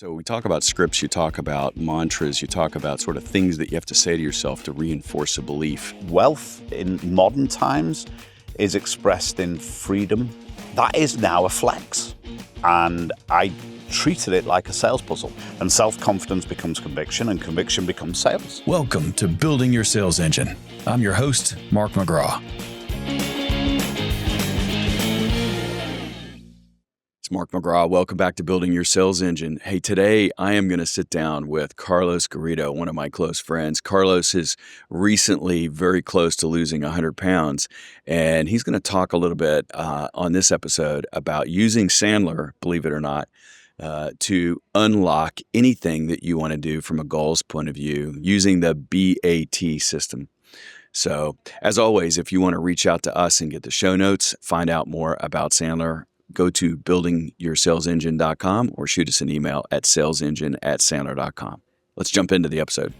So we talk about scripts, you talk about mantras, you talk about sort of things that you have to say to yourself to reinforce a belief. Wealth in modern times is expressed in freedom. That is now a flex. And I treated it like a sales puzzle. And self-confidence becomes conviction, and conviction becomes sales. Welcome to Building Your Sales Engine. I'm your host, Mark McGraw. It's Mark McGraw. Welcome back to Building Your Sales Engine. Hey, today I am going to sit down with Carlos Garrido, one of my close friends. Carlos is recently very close to losing 100 pounds, and he's going to talk a little bit on this episode about using Sandler, believe it or not, to unlock anything that you want to do from a goals point of view using the BAT system. So, as always, if you want to reach out to us and get the show notes, find out more about Sandler, go to buildingyoursalesengine.com or shoot us an email at salesengine@sandler.com. Let's jump into the episode.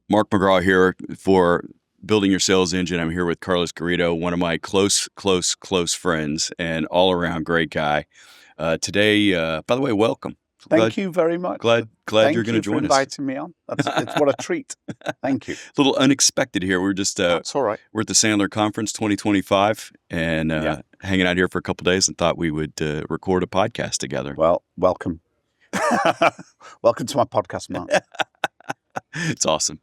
Mark McGraw here for Building Your Sales Engine. I'm here with Carlos Garrido, one of my close friends and all-around great guy. Today, by the way, welcome. Thank you very much. Glad you're going to join us. Thank you for inviting me on. It's what a treat. Thank you. A little unexpected here. We're just That's all right. We're at the Sandler Conference 2025 and hanging out here for a couple of days and thought we would record a podcast together. Well, welcome. Welcome to my podcast, Mark. It's awesome.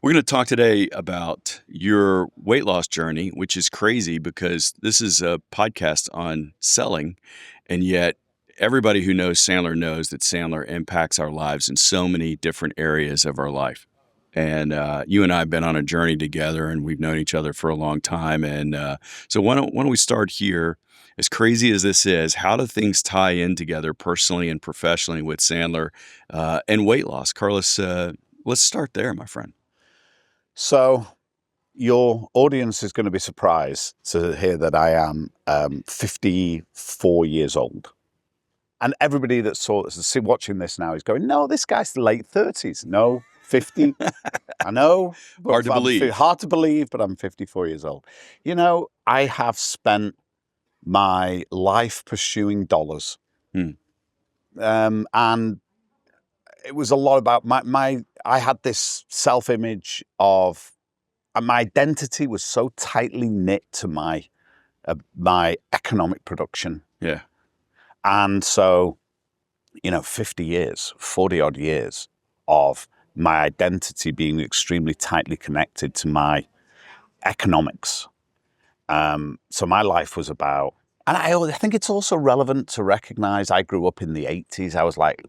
We're going to talk today about your weight loss journey, which is crazy because this is a podcast on selling, and yet everybody who knows Sandler knows that Sandler impacts our lives in so many different areas of our life. And you and I have been on a journey together, and we've known each other for a long time. And so why don't we start here? As crazy as this is, how do things tie in together personally and professionally with Sandler and weight loss? Carlos, let's start there, my friend. So your audience is going to be surprised to hear that I am 54 years old. And everybody that's watching this now is going, no, this guy's late 30s. No, 50. I know. Hard to believe. Hard to believe, but I'm 54 years old. You know, I have spent my life pursuing dollars. And it was a lot about I had this self-image of, and my identity was so tightly knit to my economic production. Yeah. And so, 40 odd years of my identity being extremely tightly connected to my economics. So my life was about, and I think it's also relevant to recognize I grew up in the 80s. I was like,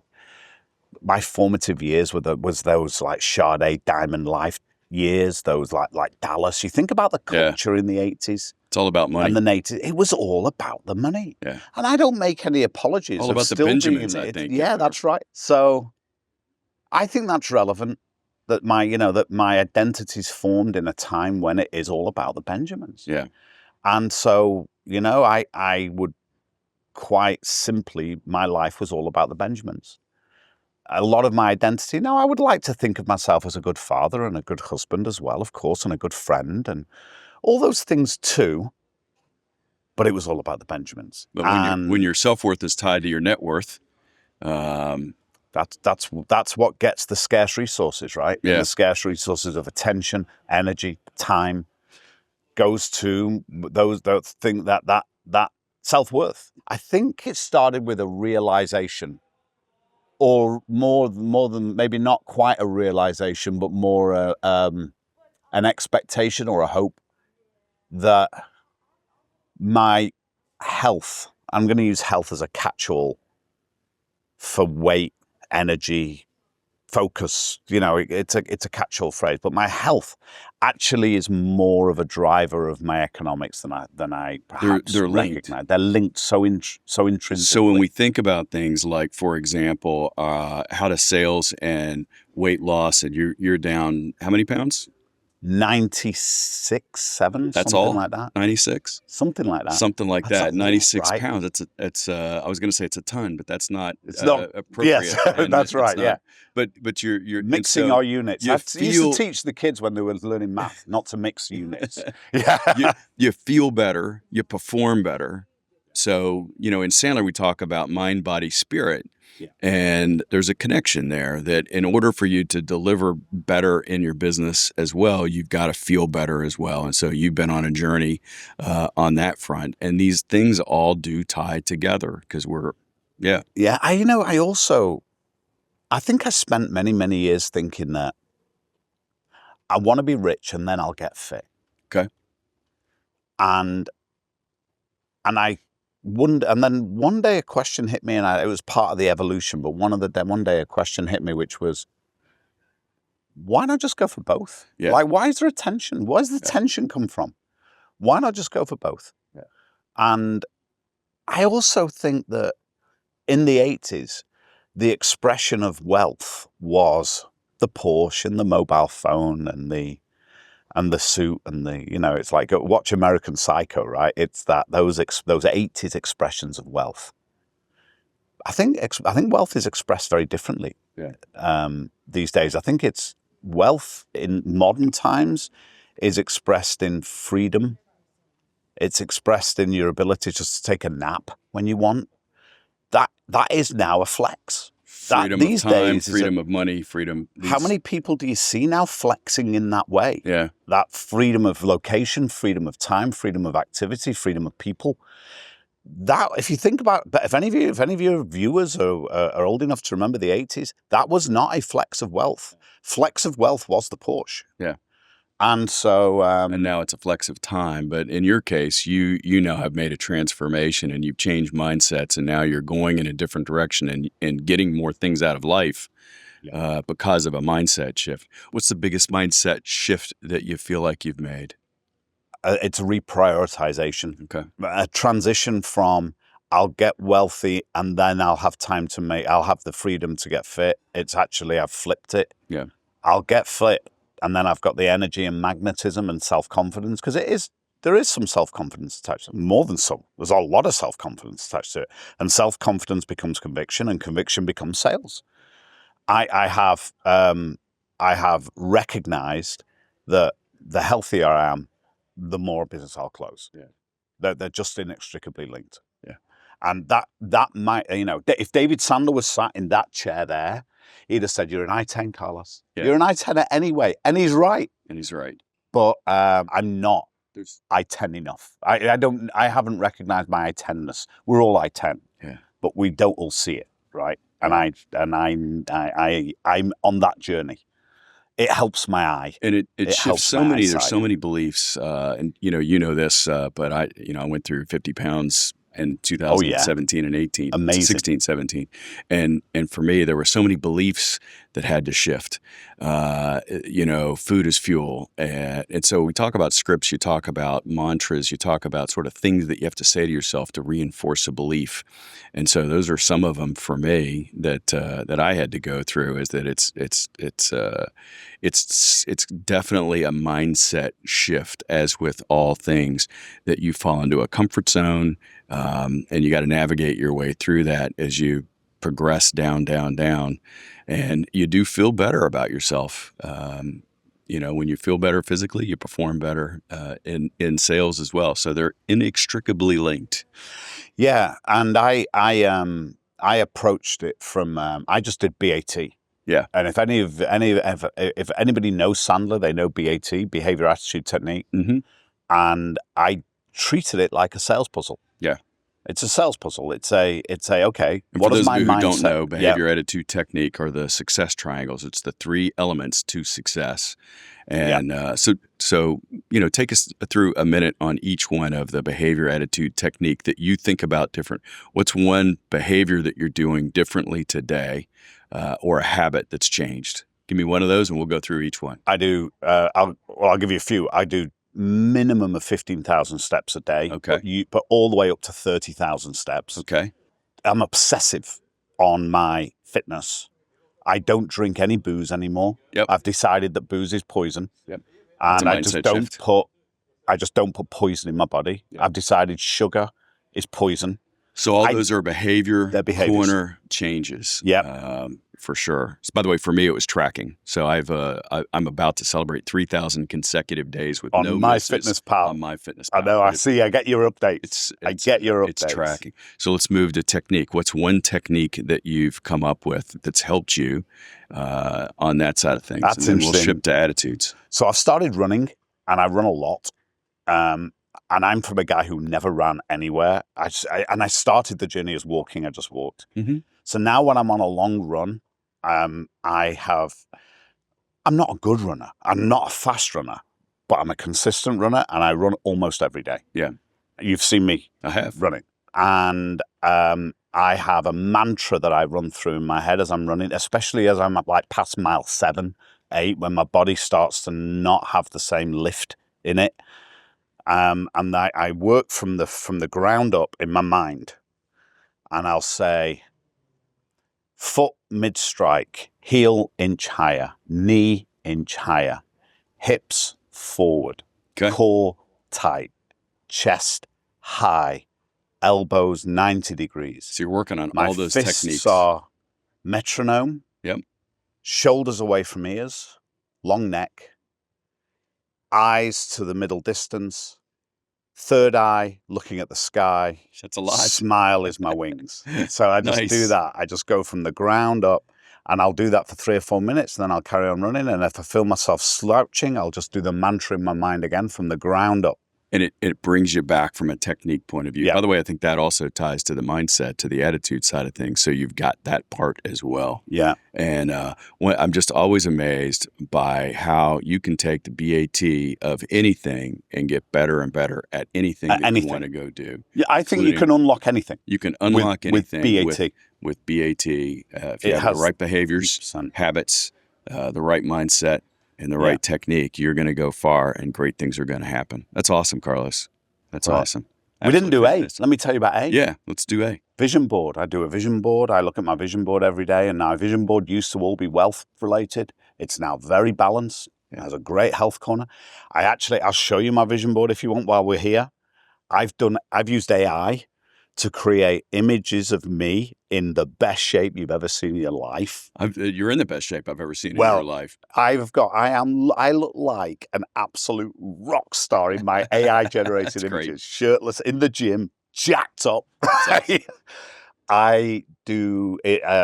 my formative years was those like Sade Diamond Life years, those like Dallas. You think about the culture in the 80s. It's all about money. And the 80s, it was all about the money. Yeah. And I don't make any apologies. All about the Benjamins, I think. Yeah, that's right. So I think that's relevant that my identity's formed in a time when it is all about the Benjamins. Yeah. And so, I would quite simply, my life was all about the Benjamins. A lot of my identity. Now, I would like to think of myself as a good father and a good husband as well, of course, and a good friend and all those things too. But it was all about the Benjamins. But when your self-worth is tied to your net worth, that's what gets the scarce resources, right? Yeah. The scarce resources of attention, energy, time goes to those things that self-worth. I think it started with a realization, or more than maybe not quite a realization, but more an expectation or a hope that my health, I'm going to use health as a catch-all for weight, energy, focus. It's a catch-all phrase, but my health actually is more of a driver of my economics than I perhaps they're linked. recognize. They're linked so intrinsically. So when we think about things like, for example, how to sales and weight loss, and you're down how many pounds? 96, 7, That's something all? like that. 96? Something like that. Something like That's that. a lot, 96 right? pounds. It's I was going to say it's a ton, but that's not It's not appropriate. Yes, And that's right. not. Yeah, But you're mixing so our units. you I used feel- to teach the kids when they were learning math not to mix units. Yeah, you feel better, you perform better, So, in Sandler, we talk about mind, body, spirit. Yeah. And there's a connection there that in order for you to deliver better in your business as well, you've got to feel better as well. And so you've been on a journey on that front. And these things all do tie together because yeah. Yeah. I think I spent many, many years thinking that I want to be rich and then I'll get fit. Okay. And I wouldn't, and then one day a question hit me, and it was part of the evolution, but one day a question hit me, which was, why not just go for both? Yeah. Like, why is there a tension? Where does the tension come from? Why not just go for both? Yeah. And I also think that in the 80s, the expression of wealth was the Porsche and the mobile phone and the suit and it's like watch American Psycho, right? It's those 80s expressions of wealth. I think wealth is expressed very differently these days. I think it's wealth in modern times is expressed in freedom. It's expressed in your ability just to take a nap when you want. That is now a flex. Freedom of time, freedom of money, freedom. How many people do you see now flexing in that way? Yeah. That freedom of location, freedom of time, freedom of activity, freedom of people. That, if you think about, but if any of your viewers are old enough to remember the 80s, that was not a flex of wealth. Flex of wealth was the Porsche. Yeah. And so, and now it's a flex of time. But in your case, you now have made a transformation and you've changed mindsets, and now you're going in a different direction and getting more things out of life because of a mindset shift. What's the biggest mindset shift that you feel like you've made? It's reprioritization. Okay. A transition from I'll get wealthy and then I'll have the freedom to get fit. It's actually, I've flipped it. Yeah. I'll get fit. And then I've got the energy and magnetism and self-confidence, because there is some self-confidence attached to it. More than some. There's a lot of self-confidence attached to it. And self-confidence becomes conviction, and conviction becomes sales. I have recognized that the healthier I am, the more business I'll close. Yeah. They're just inextricably linked. Yeah. And that might, if David Sandler was sat in that chair there, he'd have said, "You're an I-10, Carlos. Yeah. You're an I-10 anyway." And he's right. But I'm not I-10 enough. I haven't recognized my I-10ness. We're all I-10. Yeah. But we don't all see it, right? And I'm on that journey. It helps my eye. And it shifts so many. There's so many beliefs, and you know this, but I went through 50 pounds in 2017 and 18, Amazing. 16, 17. And for me, there were so many beliefs that had to shift. Food is fuel. And so we talk about scripts, you talk about mantras, you talk about sort of things that you have to say to yourself to reinforce a belief. And so those are some of them for me that I had to go through, is that it's definitely a mindset shift, as with all things, that you fall into a comfort zone, and you got to navigate your way through that as you progress down, and you do feel better about yourself. When you feel better physically, you perform better in sales as well. So they're inextricably linked. Yeah, and I approached it from I just did BAT. Yeah, and if anybody knows Sandler, they know BAT, behavior, attitude, technique. Mm-hmm. And I treated it like a sales puzzle. Yeah. It's a sales puzzle. It's a okay. And what for is those my of you who mindset? don't know, behavior, attitude, technique are the success triangles. It's the 3 elements to success. And so take us through a minute on each one of the behavior, attitude, technique that you think about different. What's one behavior that you're doing differently today, or a habit that's changed? Give me one of those and we'll go through each one. I do. I'll give you a few. I do minimum of 15,000 steps a day. Okay. But all the way up to 30,000 steps. Okay. I'm obsessive on my fitness. I don't drink any booze anymore. Yep. I've decided that booze is poison. Yep. And I just don't put poison in my body. Yep. I've decided sugar is poison. So all those are behavior corner changes. Yep. for sure. So, by the way, for me, it was tracking. So I'm about to celebrate 3,000 consecutive days with on no my misses fitness pal. on my fitness I pal. know. I see. I get your updates. I get your updates. It's tracking. So let's move to technique. What's one technique that you've come up with that's helped you on that side of things? That's and then we'll interesting. ship to attitudes. So I've started running, and I run a lot. And I'm from a guy who never ran anywhere. I started the journey as walking. I just walked. Mm-hmm. So now when I'm on a long run, I'm not a good runner. I'm not a fast runner, but I'm a consistent runner, and I run almost every day. Yeah. You've seen me. I have. Running. And I have a mantra that I run through in my head as I'm running, especially as I'm like past mile 7, 8, when my body starts to not have the same lift in it. And I work from the ground up in my mind, and I'll say, foot mid-strike, heel inch higher, knee inch higher, hips forward, core tight, chest high, elbows 90 degrees. So you're working on My all those fists techniques. are metronome. Yep. Shoulders away from ears, long neck, eyes to the middle distance, third eye looking at the sky. That's a lot. Smile is my wings. So I just Nice. do that. I just go from the ground up, and I'll do that for 3 or 4 minutes, and then I'll carry on running. And if I feel myself slouching, I'll just do the mantra in my mind again from the ground up. And it brings you back from a technique point of view. Yeah. By the way, I think that also ties to the mindset, to the attitude side of things. So you've got that part as well. Yeah. And I'm just always amazed by how you can take the BAT of anything and get better and better at anything that you want to go do. Yeah, I think you can unlock anything. You can unlock anything with BAT. With BAT. If you have the right behaviors, 100%. habits, the right mindset, and the right technique, you're going to go far, and great things are going to happen. That's awesome, Carlos. That's awesome. We didn't do A. Let me tell you about A. Yeah, let's do A. Vision board. I do a vision board. I look at my vision board every day, and now vision board used to all be wealth related. It's now very balanced. It has a great health corner. I'll show you my vision board if you want while we're here. I've used AI to create images of me in the best shape you've ever seen in your life. You're in the best shape I've ever seen in your life. I look like an absolute rock star in my AI generated images. Great. Shirtless in the gym, jacked up. I do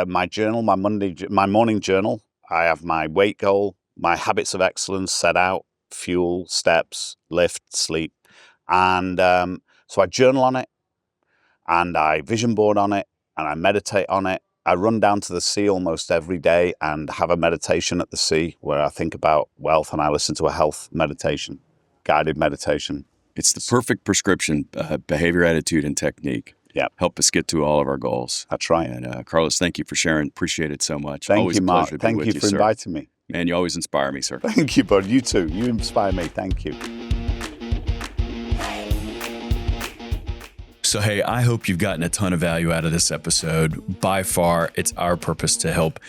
my journal, my morning journal. I have my weight goal, my habits of excellence set out, fuel, steps, lift, sleep. And so I journal on it, and I vision board on it, and I meditate on it. I run down to the sea almost every day and have a meditation at the sea where I think about wealth, and I listen to a health meditation, guided meditation. It's the perfect prescription, behavior, attitude, and technique. Yeah. Help us get to all of our goals. That's right. And Carlos, thank you for sharing. Appreciate it so much. Thank always you, Mark. A pleasure to Thank be with you for sir. inviting me. Man, you always inspire me, sir. Thank you, bud. You too. You inspire me. Thank you. So, hey, I hope you've gotten a ton of value out of this episode. By far, it's our purpose to help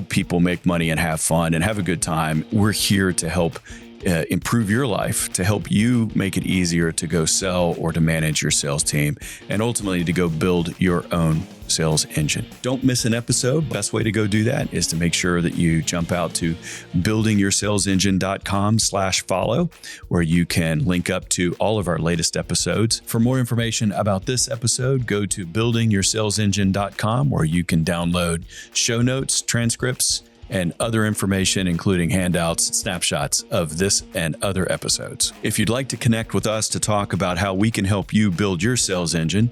people make money and have fun and have a good time. We're here to help improve your life, to help you make it easier to go sell or to manage your sales team, and ultimately to go build your own sales engine. Don't miss an episode. Best way to go do that is to make sure that you jump out to buildingyoursalesengine.com/follow, where you can link up to all of our latest episodes. For more information about this episode, go to buildingyoursalesengine.com, where you can download show notes, transcripts, and other information, including handouts and snapshots of this and other episodes. If you'd like to connect with us to talk about how we can help you build your sales engine,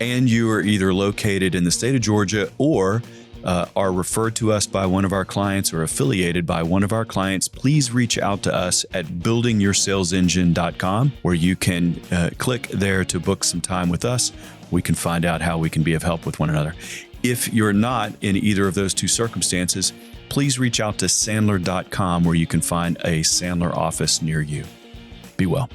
and you are either located in the state of Georgia or are referred to us by one of our clients or affiliated by one of our clients, please reach out to us at buildingyoursalesengine.com, where you can click there to book some time with us. We can find out how we can be of help with one another. If you're not in either of those two circumstances, please reach out to Sandler.com, where you can find a Sandler office near you. Be well.